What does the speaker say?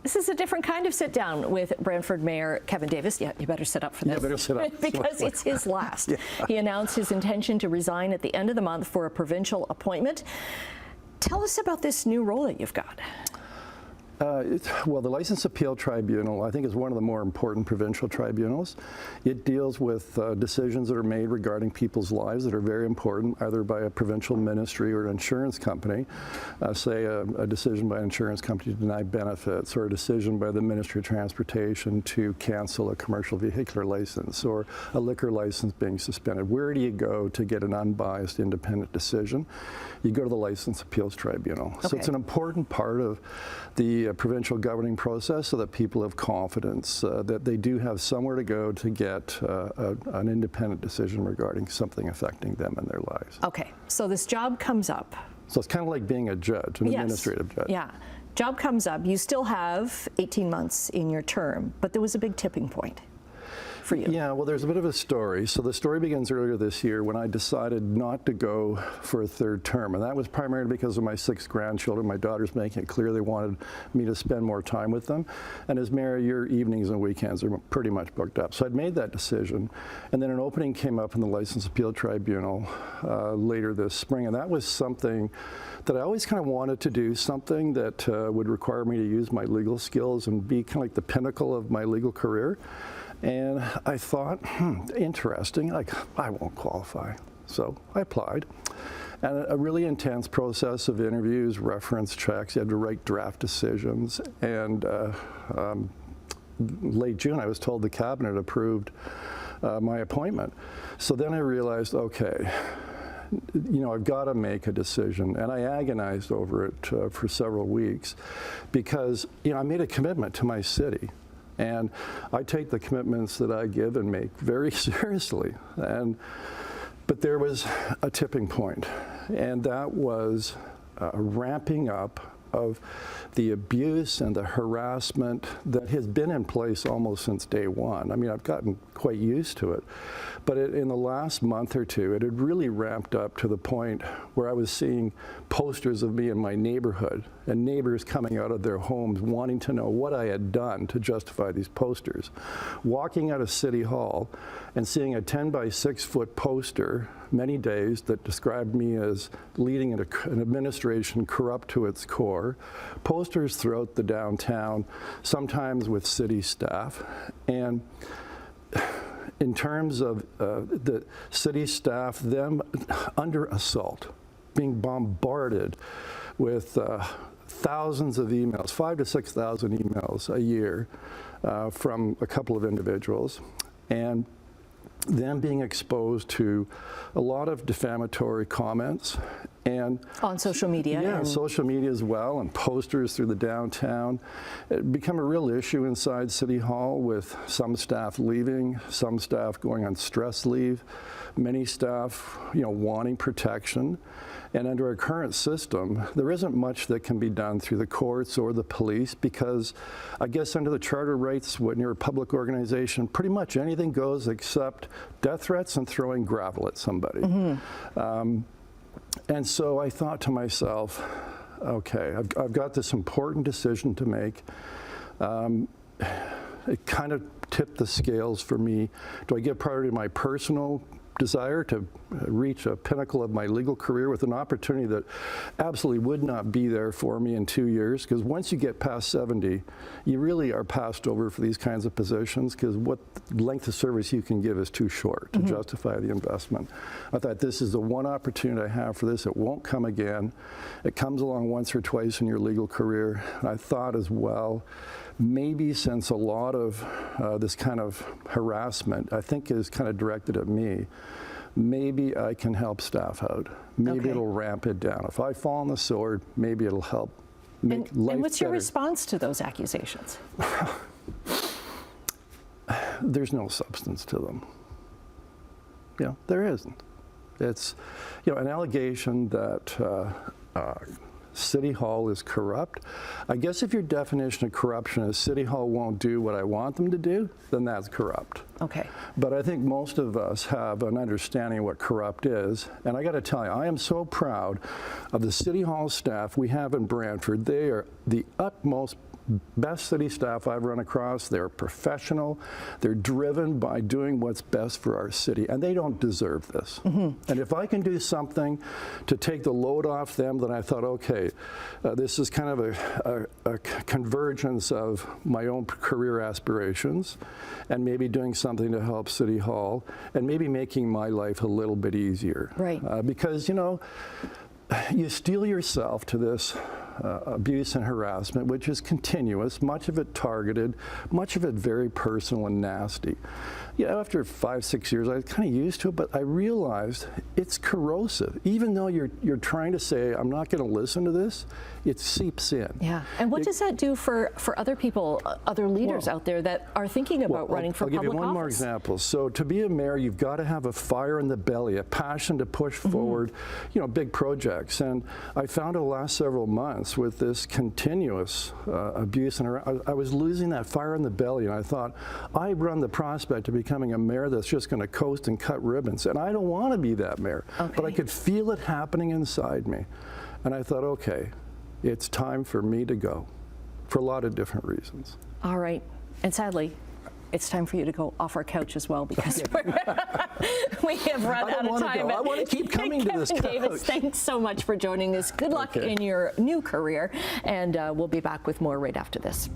This is a different kind of sit down with Brantford Mayor Kevin Davis. Yeah, you better sit up for this. Yeah, better sit up. Because it's his last. Yeah. He announced his intention to resign at the end of the month for a provincial appointment. Tell us about this new role that you've got. Well, the License Appeal Tribunal, I think, is one of the more important provincial tribunals. It deals with decisions that are made regarding people's lives that are very important, either by a provincial ministry or an insurance company. Say a decision by an insurance company to deny benefits, or a decision by the Ministry of Transportation to cancel a commercial vehicular license, or a liquor license being suspended. Where do you go to get an unbiased, independent decision? You go to the License Appeals Tribunal. Okay. So it's an important part of the provincial governing process, so that people have confidence that they do have somewhere to go to get an independent decision regarding something affecting them and their lives. Okay, so this job comes up. So it's kind of like being a judge, an administrative judge. Yeah, job comes up. You still have 18 months in your term, but there was a big tipping point for you. Yeah, well, there's a bit of a story. So the story begins earlier this year when I decided not to go for a third term. And that was primarily because of my 6 grandchildren. My daughters making it clear they wanted me to spend more time with them. And as mayor, your evenings and weekends are pretty much booked up. So I'd made that decision. And then an opening came up in the License Appeal Tribunal later this spring. And that was something that I always kind of wanted to do, something that would require me to use my legal skills and be kind of like the pinnacle of my legal career. And I thought, interesting, like, I won't qualify. So I applied. And a really intense process of interviews, reference checks, you had to write draft decisions. And late June, I was told the cabinet approved my appointment. So then I realized, okay, you know, I've got to make a decision. And I agonized over it for several weeks because, you know, I made a commitment to my city. And I take the commitments that I give and make very seriously. But there was a tipping point, and that was a ramping up of the abuse and the harassment that has been in place almost since day one. I mean, I've gotten quite used to it. But in the last month or two, it had really ramped up to the point where I was seeing posters of me in my neighborhood and neighbors coming out of their homes wanting to know what I had done to justify these posters. Walking out of City Hall and seeing a 10 by 6 foot poster many days that described me as leading an administration corrupt to its core, posters throughout the downtown, sometimes with city staff. And in terms of the city staff, them under assault, being bombarded with thousands of emails, 5,000 to 6,000 emails a year from a couple of individuals, and them being exposed to a lot of defamatory comments. And on social media? Yeah, on social media as well, and posters through the downtown. It became a real issue inside City Hall, with some staff leaving, some staff going on stress leave, many staff, you know, wanting protection. And under our current system, there isn't much that can be done through the courts or the police, because I guess under the charter rights, when you're a public organization, pretty much anything goes except death threats and throwing gravel at somebody. Mm-hmm. And so I thought to myself, okay, I've got this important decision to make. It kind of tipped the scales for me. Do I give priority to my personal desire to reach a pinnacle of my legal career with an opportunity that absolutely would not be there for me in 2 years? Because once you get past 70, you really are passed over for these kinds of positions, because what length of service you can give is too short to justify the investment. I thought, this is the one opportunity I have for this. It won't come again. It comes along once or twice in your legal career. And I thought as well, maybe since a lot of this kind of harassment, I think, is kind of directed at me, maybe I can help staff out. Maybe it'll ramp it down. If I fall on the sword, maybe it'll help make life And what's your better. response to those accusations? There's no substance to them. You know, there isn't. It's, you know, an allegation that City Hall is corrupt. I guess if your definition of corruption is City Hall won't do what I want them to do, then that's corrupt. Okay. But I think most of us have an understanding of what corrupt is. And I got to tell you, I am so proud of the City Hall staff we have in Brantford. They are the utmost best city staff I've run across. They're professional. They're driven by doing what's best for our city, and they don't deserve this. And if I can do something to take the load off them, then I thought, okay, this is kind of a convergence of my own career aspirations and maybe doing something to help City Hall and maybe making my life a little bit easier. Right. Because, you know, you steel yourself to this abuse and harassment, which is continuous, much of it targeted, much of it very personal and nasty. You know, after 5, 6 years, I was kind of used to it, but I realized it's corrosive. Even though you're trying to say, I'm not going to listen to this, it seeps in. Yeah. And what does that do for other people, other leaders out there that are thinking about running for public office? I'll give you one more example. So to be a mayor, you've got to have a fire in the belly, a passion to push forward, you know, big projects. And I found over the last several months with this continuous abuse and I was losing that fire in the belly, and I thought, I run the prospect of becoming a mayor that's just going to coast and cut ribbons, and I don't want to be that mayor. Okay. But I could feel it happening inside me, and I thought, okay, it's time for me to go, for a lot of different reasons. All right, and sadly, it's time for you to go off our couch as well, because we have run out of time. I want to keep coming to this couch. Davis, thanks so much for joining us. Good luck in your new career, and we'll be back with more right after this.